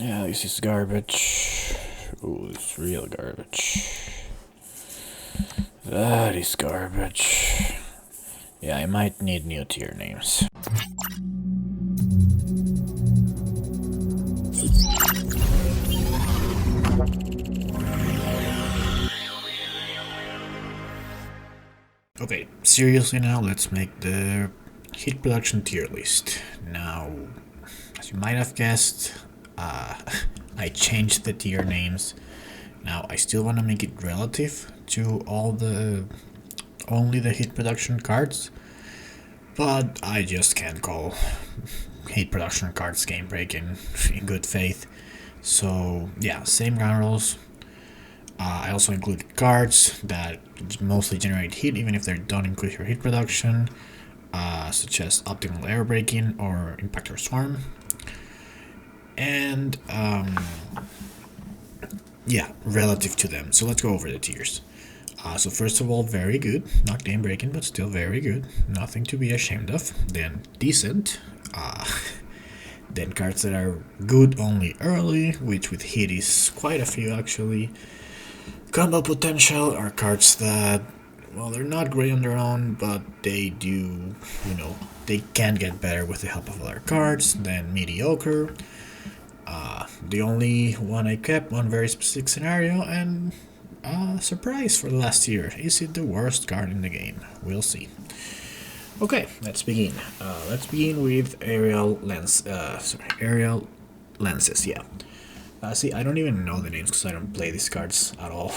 Yeah, this is garbage. Ooh, it's real garbage. That is garbage. Yeah, I might need new tier names. Okay, seriously now, let's make the heat production tier list. Now, as you might have guessed, I changed the tier names. Now, I still want to make it relative to only the heat production cards, but I just can't call heat production cards game breaking in good faith. So, yeah, same ground rules. I also include cards that mostly generate heat, even if they don't increase your heat production, such as Optimal Aerobraking or Impactor Swarm. And yeah, relative to them. So let's go over the tiers. So first of all, very good, not game breaking, but still very good. Nothing to be ashamed of. Then decent. Then cards that are good only early, which with heat is quite a few actually. Combo potential are cards that, well, they're not great on their own, but they do, they can get better with the help of other cards. Then mediocre. The only one I kept, one very specific scenario, and surprise for the last year. Is it the worst card in the game? We'll see. Okay, let's begin. Let's begin with aerial lenses. Yeah. See, I don't even know the names because I don't play these cards at all.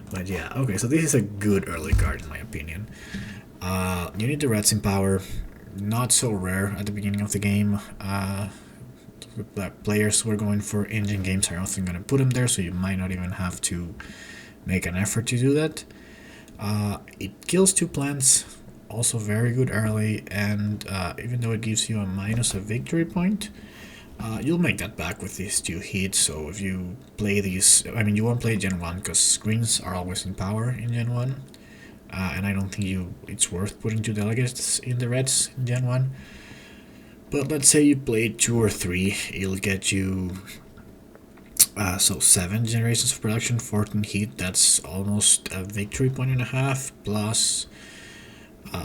But yeah, okay, so this is a good early card in my opinion. You need the Reds in power. Not so rare at the beginning of the game. Players who are going for engine games are often going to put them there, so you might not even have to make an effort to do that. It kills 2 plants, also very good early, and even though it gives you a minus a victory point, you'll make that back with these 2 hits. So if you play these, I mean, you won't play Gen 1 because greens are always in power in Gen 1, and I don't think it's worth putting 2 delegates in the reds in Gen 1. But let's say you play 2 or 3, it'll get you 7 generations of production, 14 heat. That's almost a victory point and a half plus.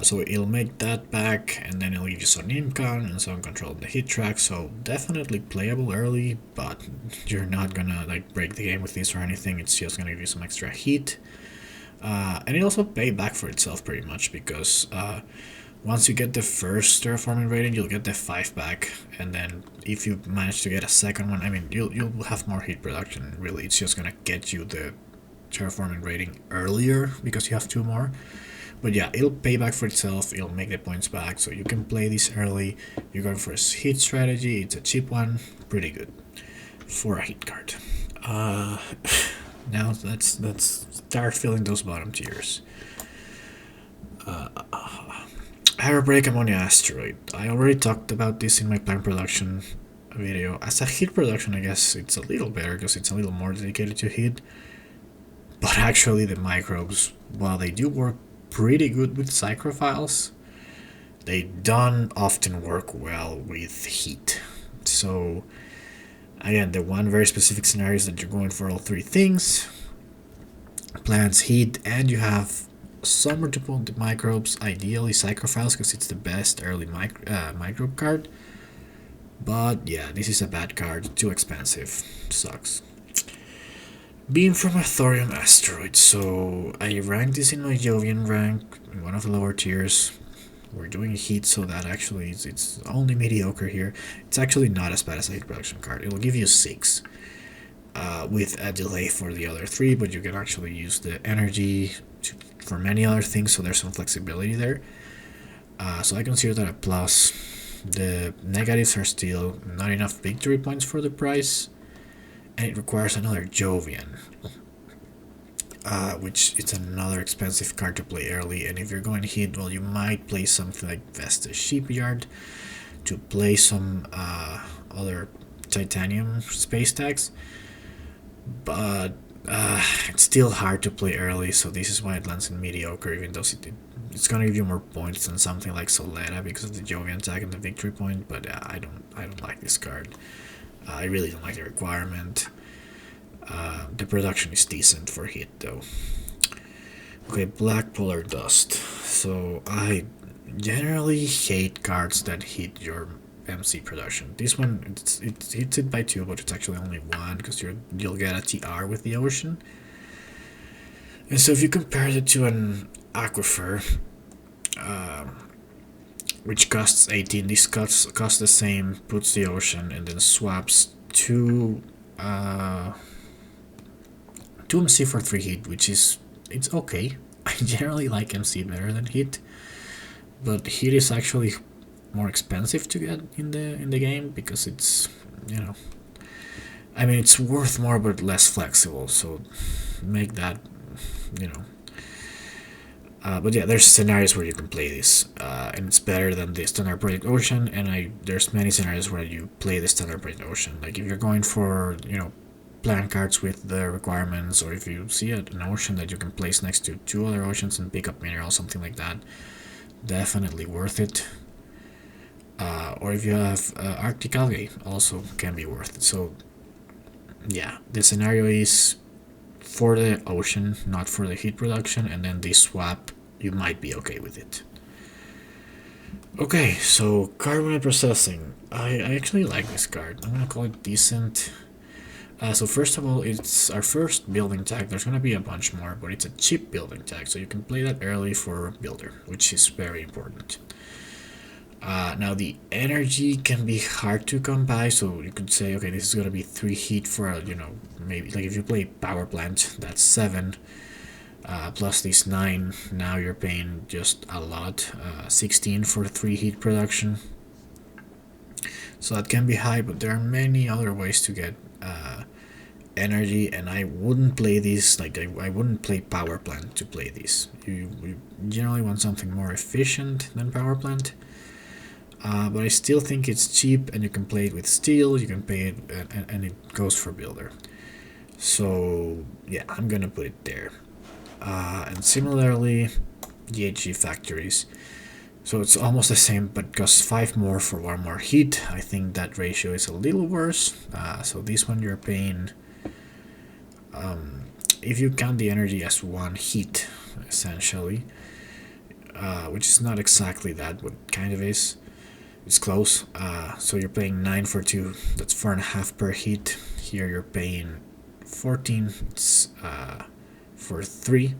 So it'll make that back, and then it'll give you some income and some control of the hit track. So definitely playable early, but you're not gonna break the game with this or anything. It's just gonna give you some extra heat, and it also pay back for itself pretty much because once you get the first terraforming rating, you'll get the 5 back, and then if you manage to get a second one, I mean, you'll have more heat production. Really, it's just gonna get you the terraforming rating earlier because you have 2 more. But yeah, it'll pay back for itself, it'll make the points back, so you can play this early. You're going for a hit strategy, it's a cheap one, pretty good for a hit card. Now let's start filling those bottom tiers. Aerobreaked Ammonia Asteroid. I already talked about this in my plant production video. As a hit production, I guess it's a little better because it's a little more dedicated to hit. But actually the microbes, while they do work pretty good with psychrophiles, they don't often work well with heat. So again, the one very specific scenario is that you're going for all 3 things: plants, heat, and you have some multiple microbes, ideally psychrophiles because it's the best early microbe card. But yeah, this is a bad card, too expensive, sucks. Being from a Thorium asteroid, so I ranked this in my Jovian rank, in one of the lower tiers. We're doing heat, so that actually it's only mediocre here. It's actually not as bad as a heat production card. It'll give you 6 with a delay for the other 3, but you can actually use the energy for many other things, so there's some flexibility there. So I consider that a plus. The negatives are still not enough victory points for the price, and it requires another Jovian, which it's another expensive card to play early. And if you're going to hit, well, you might play something like Vesta Shipyard to play some other titanium space tags, but it's still hard to play early, so this is why it lands in mediocre, even though it's gonna give you more points than something like Soletta because of the Jovian tag and the victory point. But I don't like this card. I really don't like the requirement. The production is decent for heat though. Okay, black polar dust. So I generally hate cards that hit your MC production. This one, it hits it by 2, but it's actually only 1 because you'll get a TR with the ocean. And so if you compare it to an aquifer, which costs 18, this costs the same, puts the ocean, and then swaps 2 MC for 3 heat, which is, it's okay. I generally like MC better than heat, but heat is actually more expensive to get in the game because it's, you know, I mean, it's worth more but less flexible, so make that, you know. But yeah, there's scenarios where you can play this, and it's better than the standard project ocean. And there's many scenarios where you play the standard project ocean. Like if you're going for, you know, plan cards with the requirements, or if you see an ocean that you can place next to 2 other oceans and pick up minerals, something like that, definitely worth it. Or if you have Arctic algae, also can be worth it. So yeah, the scenario is for the ocean, not for the heat production, and then this swap, you might be okay with it. Okay, so Carbonate Processing. I actually like this card. I'm gonna call it decent. So first of all, it's our first building tag. There's gonna be a bunch more, but it's a cheap building tag, so you can play that early for builder, which is very important. Now the energy can be hard to come by, so you could say, okay, this is gonna be 3 heat for, you know, maybe like if you play power plant, that's 7, plus these 9. Now you're paying just a lot, 16 for 3 heat production. So that can be high, but there are many other ways to get energy, and I wouldn't play this, like I wouldn't play power plant to play this. You generally want something more efficient than power plant. But I still think it's cheap, and you can play it with steel, you can pay it, and it goes for builder. So yeah, I'm gonna put it there. And similarly, GHG Factories. So it's almost the same, but costs 5 more for 1 more heat. I think that ratio is a little worse. So this one you're paying, if you count the energy as 1 heat, essentially, which is not exactly that, but kind of is. It's close. So you're paying 9 for 2. That's 4.5 per heat. Here you're paying 14 for 3,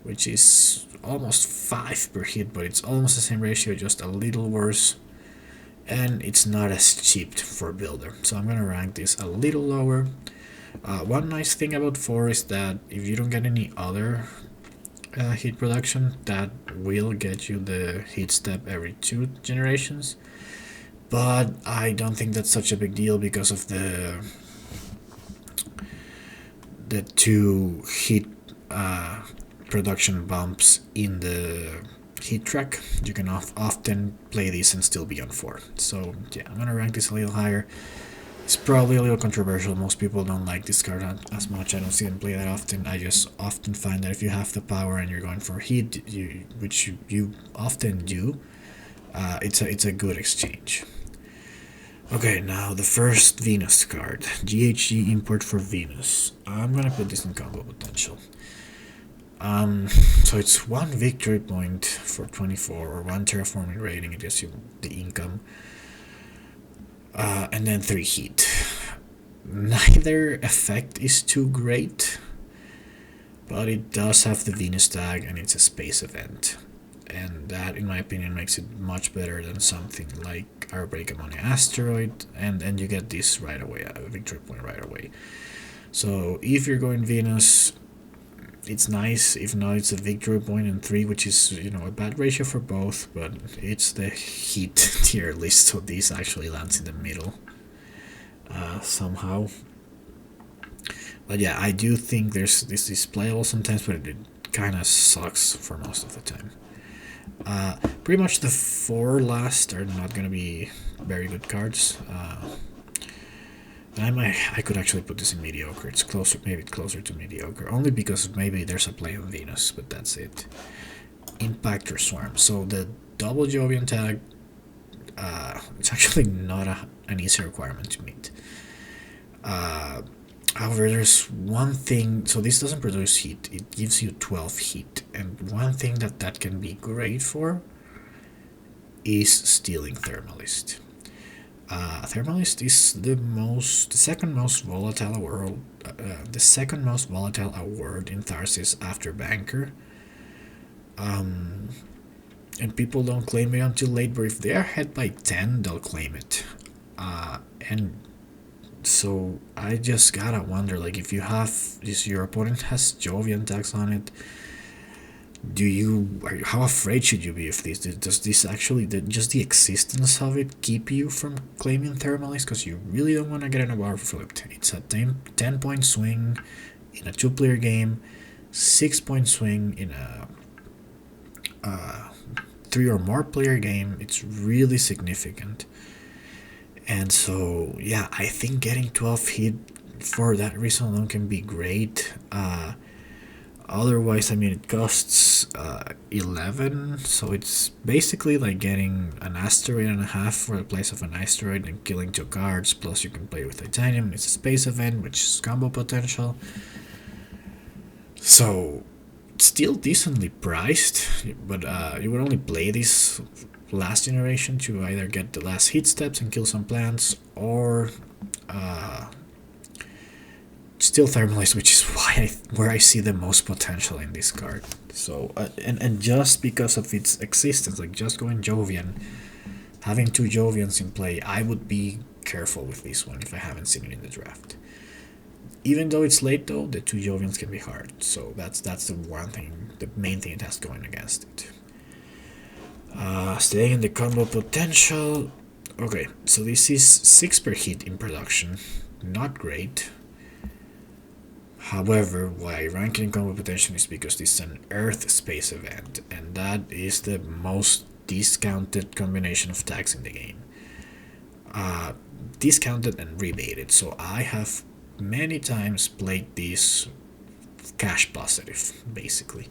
which is almost 5 per hit, but it's almost the same ratio, just a little worse. And it's not as cheap for builder, so I'm gonna rank this a little lower. One nice thing about 4 is that if you don't get any other heat production, that will get you the heat step every 2 generations, but I don't think that's such a big deal because of the 2 heat production bumps in the heat track. You can often play this and still be on 4. So yeah, I'm gonna rank this a little higher. It's probably a little controversial. Most people don't like this card as much. I don't see them play that often. I just often find that if you have the power and you're going for heat, which you often do, it's a good exchange. Okay, now the first Venus card, GHG import for Venus. I'm gonna put this in combo potential. So it's 1 victory point for 24, or 1 terraforming rating. It gets you the income. And then 3 heat. Neither effect is too great, but it does have the Venus tag and it's a space event, and that in my opinion makes it much better than something like Aerobreaked Ammonia Asteroid, and you get this right away, a victory point right away. So if you're going Venus, it's nice. If not, it's a victory point and 3, which is, you know, a bad ratio for both, but it's the heat tier list, so this actually lands in the middle somehow. But yeah, I do think this is playable sometimes, but it kind of sucks for most of the time. Pretty much the 4 last are not going to be very good cards. I could actually put this in mediocre. It's closer, maybe closer to mediocre, only because maybe there's a play on Venus, but that's it. Impactor Swarm. So the double Jovian tag, it's actually not an easy requirement to meet. However, there's one thing, so this doesn't produce heat, it gives you 12 heat, and one thing that can be great for is stealing Thermalist. Thermalist is the second most volatile award in Tharsis after Banker. And people don't claim it until late, but if they are ahead by 10, they'll claim it. And so I just gotta wonder, like, if your opponent has Jovian tags on it, how afraid should you be of this? Does this actually, just the existence of it, keep you from claiming Thermalist? Because you really don't want to get an award flipped. It's a 10-point swing in a 2-player game, 6-point swing in a 3 or more player game. It's really significant. And so, yeah, I think getting 12 hit for that reason alone can be great. Otherwise, I mean, it costs 11, so it's basically like getting an asteroid and a half for the place of an asteroid and killing 2 cards, plus you can play with titanium. It's a space event, which is combo potential. So, still decently priced, but you would only play this last generation to either get the last hit steps and kill some plants, or still Thermalist, which is where I see the most potential in this card. So and just because of its existence, like just going Jovian, having 2 Jovians in play, I would be careful with this one if I haven't seen it in the draft. Even though it's late though, the 2 Jovians can be hard. So that's the main thing it has going against it. Staying in the combo potential. Okay, so this is 6 per hit in production. Not great. However, why I rank it in combo potential is because this is an Earth space event, and that is the most discounted combination of tags in the game. Discounted and rebated. So I have many times played this cash positive, basically.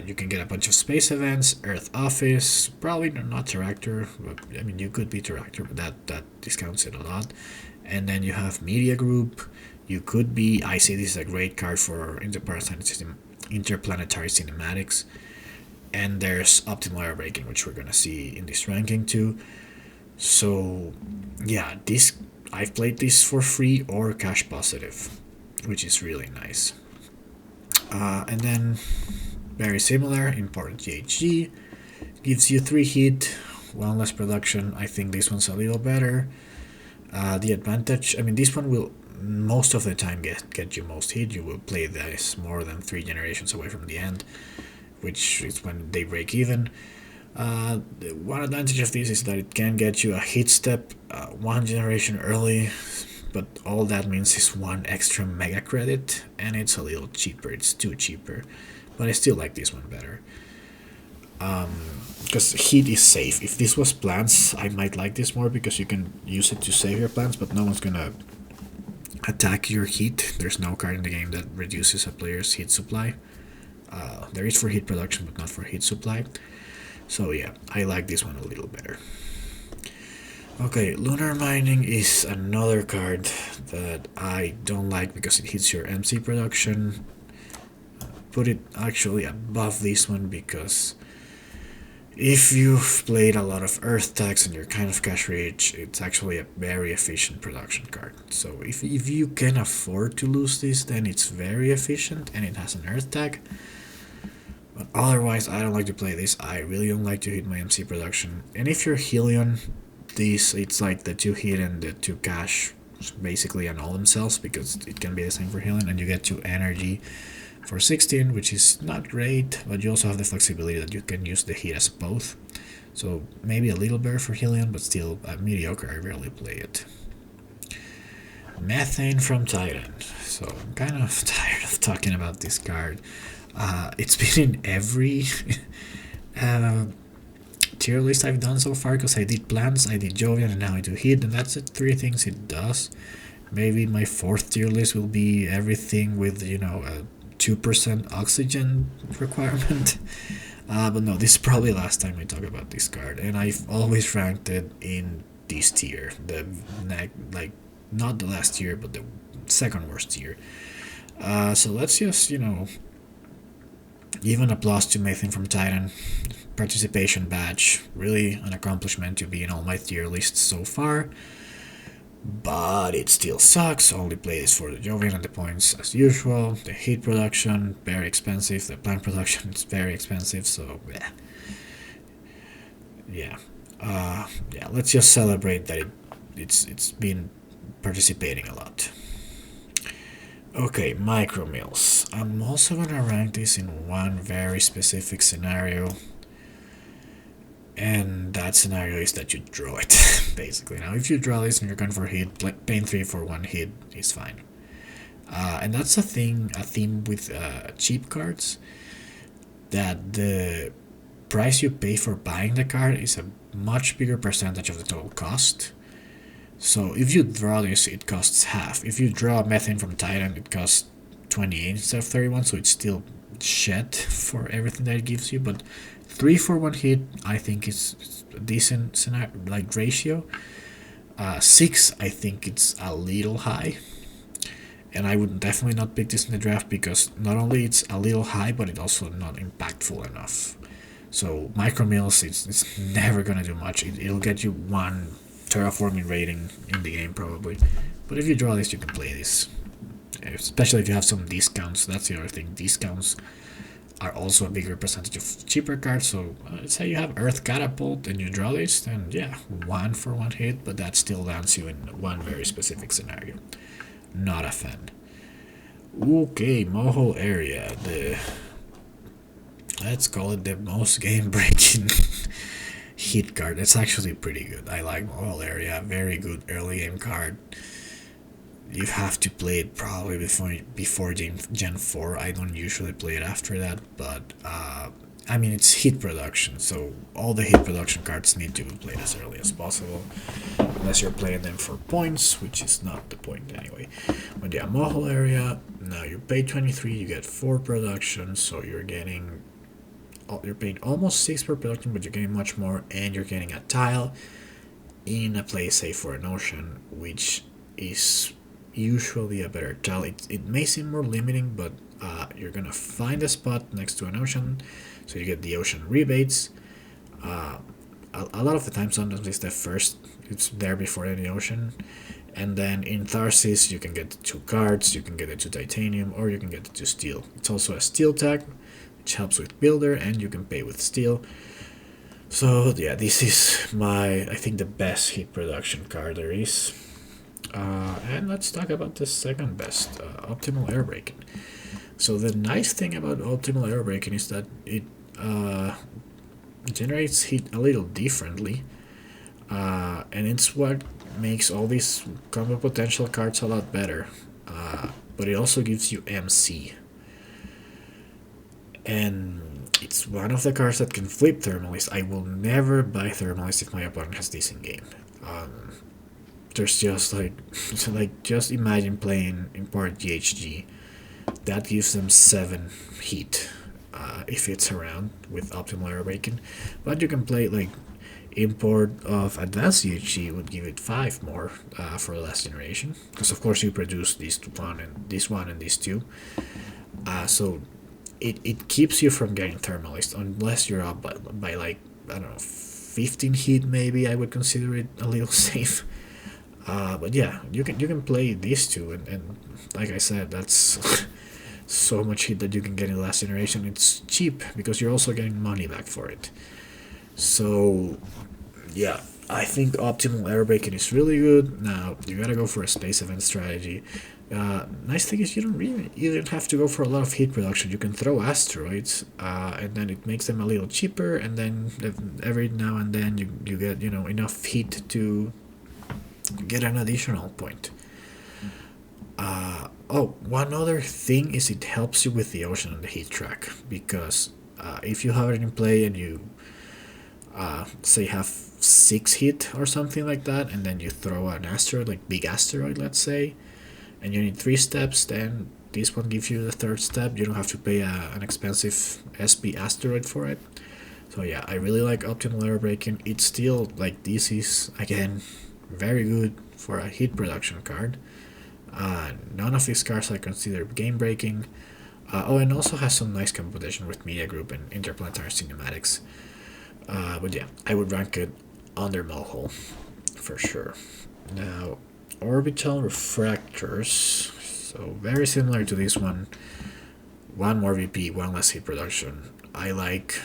You can get a bunch of space events, Earth Office, probably not Terractor, but I mean, you could be Terractor, but that discounts it a lot. And then you have Media Group. You could be, I see this is a great card for interplanetary cinematics. And there's Optimal Aerobraking, which we're gonna see in this ranking too. So yeah, I've played this for free or cash positive, which is really nice. And then very similar, Important GHG gives you 3 hit, 1 less production. I think this one's a little better. The advantage, I mean, this one will most of the time get you most hit. You will play this more than 3 generations away from the end, which is when they break even. One advantage of this is that it can get you a hit step 1 generation early, but all that means is 1 extra mega credit, and it's a little cheaper. It's 2 cheaper, but I still like this one better. Because heat is safe. If this was plants, I might like this more because you can use it to save your plants, but no one's gonna attack your heat. There's no card in the game that reduces a player's heat supply. There is for heat production, but not for heat supply. So yeah, I like this one a little better. Okay, Lunar Mining is another card that I don't like because it hits your MC production. Put it actually above this one because if you've played a lot of Earth tags and you're kind of cash rich, it's actually a very efficient production card. So if you can afford to lose this, then it's very efficient and it has an Earth tag. But otherwise, I don't like to play this. I really don't like to hit my MC production. And if you're Helion, it's like the 2 hit and the 2 cash basically annul themselves because it can be the same for Helion, and you get 2 energy for 16, which is not great, but you also have the flexibility that you can use the heat as both. So maybe a little better for Helion, but still mediocre. I rarely play it. Methane from Titan. So I'm kind of tired of talking about this card. It's been in every tier list I've done so far because I did plants, I did Jovian, and now I do heat, and that's the 3 things it does. Maybe my 4th tier list will be everything with, a 2% oxygen requirement. But no, this is probably the last time I talk about this card, and I've always ranked it in this tier, like not the last tier, but the second worst tier. So let's just give an applause to Methane from Titan. Participation badge, really an accomplishment to be in all my tier lists so far. But it still sucks. Only plays for the Jovian and the points as usual. The heat production, very expensive. The plant production is very expensive, so yeah. Let's just celebrate that it's been participating a lot. Okay, micro mills. I'm also gonna rank this in one very specific scenario, and that scenario is that you draw it, basically. Now, if you draw this and you're going for hit, paying 3 for 1 hit is fine. And that's a theme with cheap cards, that the price you pay for buying the card is a much bigger percentage of the total cost. So if you draw this, it costs half. If you draw Methane from Titan, it costs 28 instead of 31, so it's still shit for everything that it gives you. But 3 for 1 hit, I think is a decent scenario, like ratio. 6, I think it's a little high, and I would definitely not pick this in the draft because not only it's a little high, but it's also not impactful enough. So micro mills, it's never gonna do much. It'll get you 1 terraforming rating in the game probably, but if you draw this, you can play this, especially if you have some discounts. That's the other thing. Discounts are also a bigger percentage of cheaper cards. So let's say you have Earth Catapult and you draw this, then yeah, 1 for 1 hit, but that still lands you in one very specific scenario. Not a fan. Okay, Mohole Area, let's call it the most game-breaking hit card. It's actually pretty good. I like Mohole Area, very good early game card. You have to play it probably before Gen 4. I don't usually play it after that, but I mean, it's heat production, so all the heat production cards need to be played as early as possible, unless you're playing them for points, which is not the point anyway. But yeah, Mohole Area, now you pay 23, you get 4 production, so you're paying almost 6 per production, but you're getting much more, and you're getting a tile in a place safe for an ocean, which is usually a better tile. It may seem more limiting, but you're gonna find a spot next to an ocean, so you get the ocean rebates. A lot of the time, sometimes it's there before any ocean. And then in Tharsis, you can get the 2 cards, you can get the 2 titanium, or you can get the 2 steel. It's also a steel tag, which helps with builder, and you can pay with steel. So yeah, this is I think the best heat production card there is. And let's talk about the second best, Optimal Aerobraking. So the nice thing about Optimal Aerobraking is that it generates heat a little differently, and it's what makes all these combo potential cards a lot better. But it also gives you MC, and it's one of the cards that can flip Thermalist. I will never buy Thermalist if my opponent has this in game. There's just just imagine playing import GHG. That gives them 7 heat if it's around with Optimal Aerobraking. But you can play import of Advanced GHG would give it 5 more for the last generation, because of course you produce this one and these 2. So it keeps you from getting Thermalist unless you're up by I don't know, 15 heat maybe. I would consider it a little safe. But yeah, you can play these 2, and like I said, that's so much heat that you can get in the last generation. It's cheap because you're also getting money back for it. So yeah, I think Optimal Aerobraking is really good. Now you gotta go for a space event strategy. Nice thing is you don't have to go for a lot of heat production. You can throw asteroids, and then it makes them a little cheaper, and then every now and then you get enough heat to get an additional point. One other thing is it helps you with the ocean and the heat track, because if you have it in play and you say have 6 heat or something like that, and then you throw an asteroid, like big asteroid, let's say, and you need 3 steps, then this one gives you the 3rd step. You don't have to pay an expensive SP asteroid for it. So yeah, I really like optimal aerobraking. It's still like, this is again very good for a heat production card. None of these cards I consider game breaking. Oh, and also has some nice competition with Media Group and Interplanetary Cinematics. But yeah, I would rank it under Mohole for sure. Now, Orbital Reflectors. So very similar to this one. One more VP, one less heat production. I like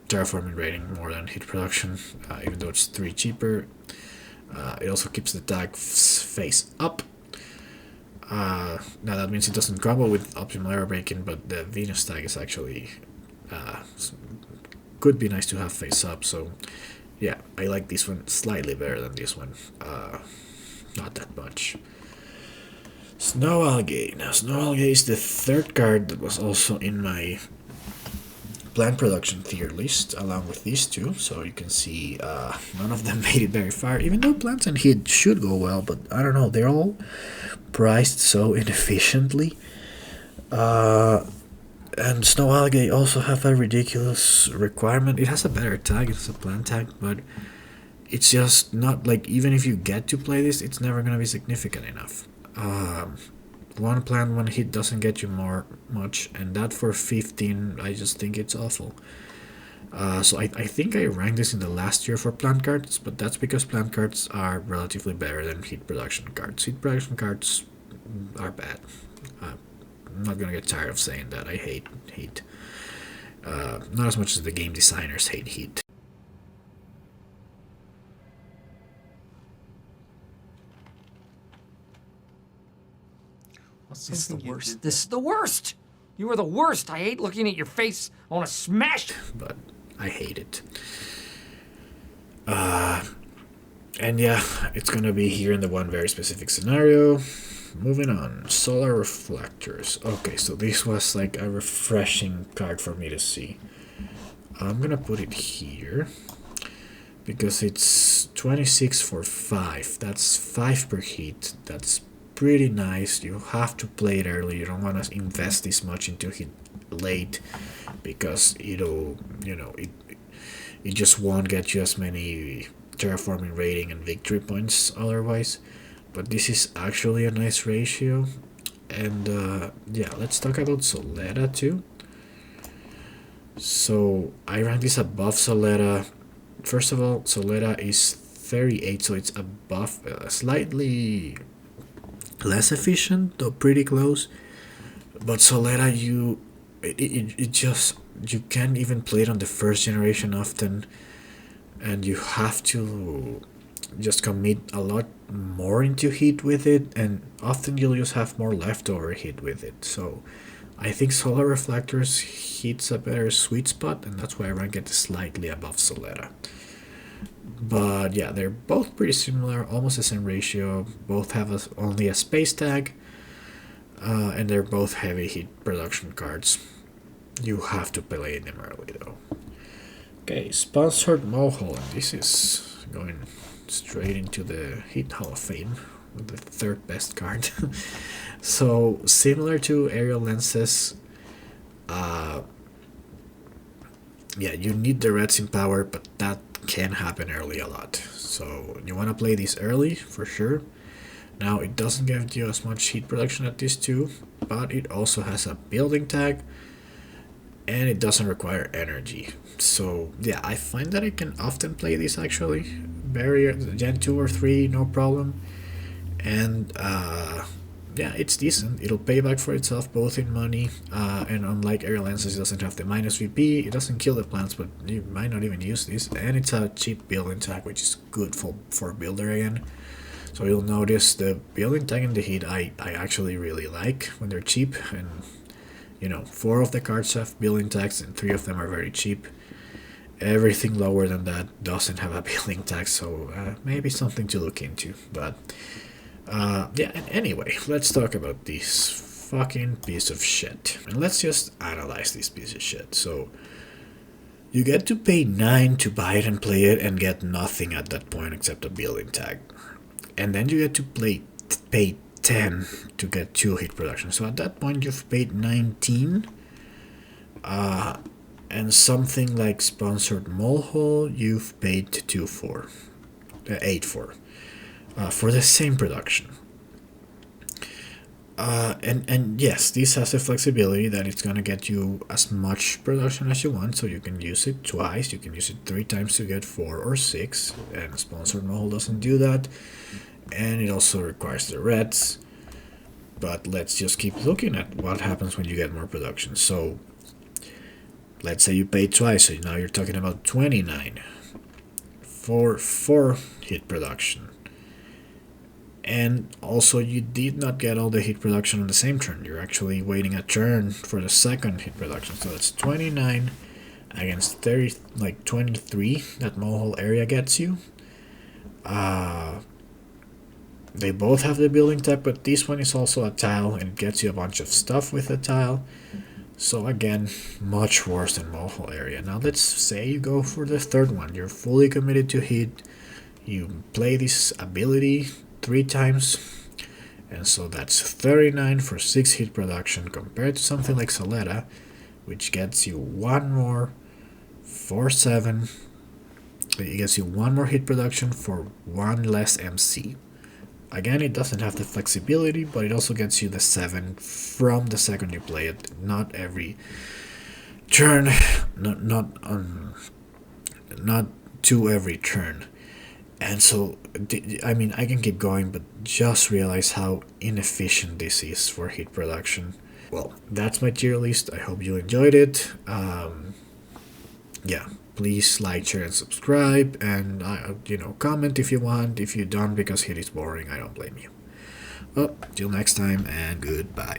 terraforming rating more than heat production, even though it's 3 cheaper. It also keeps the tag face up. Now that means it doesn't combo with optimal aerobraking, but the Venus tag is actually could be nice to have face up. So yeah, I like this one slightly better than this one. Not that much. Snow Algae. Now Snow Algae is the third card that was also in my plant production tier list along with these two, so you can see none of them made it very far, even though plants and heat should go well, but I don't know, they're all priced so inefficiently. And Snow Algae also have a ridiculous requirement. It has a better tag, it's a plant tag, but it's just not like, even if you get to play this, it's never gonna be significant enough. One plant, one hit doesn't get you much, and that for 15, I just think it's awful. So I think I ranked this in the last tier for plant cards, but that's because plant cards are relatively better than heat production cards. Heat production cards are bad. I'm not gonna get tired of saying that. I hate heat. Not as much as the game designers hate heat. This is the worst. This is the worst! You are the worst! I hate looking at your face. I want to smash. But I hate it. And yeah, it's gonna be here in the one very specific scenario. Moving on, Solar Reflectors. Okay, so this was like a refreshing card for me to see. I'm gonna put it here because it's 26 for 5. That's 5 per hit. That's pretty nice. You have to play it early. You don't want to invest this much into it late because it'll, it just won't get you as many terraforming rating and victory points otherwise. But this is actually a nice ratio. And yeah, let's talk about Soletta too. So I rank this above Soletta. First of all, Soletta is 38, so it's above, slightly less efficient, though pretty close. But Soletta, it just, you can't even play it on the first generation often, and you have to just commit a lot more into heat with it, and often you'll just have more leftover heat with it. So I think Solar Reflectors hits a better sweet spot, and that's why I rank it slightly above Soletta. But yeah, they're both pretty similar, almost the same ratio. Both have only a space tag, and they're both heavy heat production cards. You have to play them early though. Okay, sponsored Mohole, and this is going straight into the Heat Hall of Fame with the third best card. So similar to aerial lenses, yeah, you need the reds in power, but that can happen early a lot. So you want to play this early for sure. Now it doesn't give you as much heat production as these two, but it also has a building tag, and it doesn't require energy. So yeah, I find that I can often play this actually. Barrier Gen 2 or 3, no problem. And yeah, it's decent. It'll pay back for itself both in money, and unlike aerial lenses, it doesn't have the minus VP. It doesn't kill the plants, but you might not even use this. And it's a cheap building tag, which is good for builder again. So you'll notice the building tag and the heat I actually really like when they're cheap. And 4 of the cards have building tags and 3 of them are very cheap. Everything lower than that doesn't have a building tag, so maybe something to look into. But yeah, anyway, let's talk about this fucking piece of shit. And let's just analyze this piece of shit. So you get to pay 9 to buy it and play it and get nothing at that point except a building tag. And then you get to pay 10 to get 2 hit production. So at that point you've paid 19. And something like sponsored Mohole, you've paid 8 for the same production. And yes, this has the flexibility that it's gonna get you as much production as you want, so you can use it twice, you can use it 3 times to get 4 or 6, and sponsored Mohole doesn't do that, and it also requires the reds. But let's just keep looking at what happens when you get more production. So let's say you pay twice, so now you're talking about 29 for 4 heat production. And also you did not get all the heat production on the same turn. You're actually waiting a turn for the second heat production. So it's 29 against 30, like 23 that Mohole Area gets you. They both have the building type, but this one is also a tile and it gets you a bunch of stuff with a tile. So again, much worse than Mohole Area. Now let's say you go for the third one. You're fully committed to heat. You play this ability 3 times, and so that's 39 for 6 heat production compared to something like Soletta, which gets you 1 more for 7. It gets you 1 more heat production for 1 less MC. Again, it doesn't have the flexibility, but it also gets you the 7 from the second you play it. Not every turn, not to every turn. And so, I mean, I can keep going, but just realize how inefficient this is for heat production. Well, that's my tier list. I hope you enjoyed it. Yeah, please like, share, and subscribe, and comment if you want. If you don't, because heat is boring, I don't blame you. Well, till next time, and goodbye.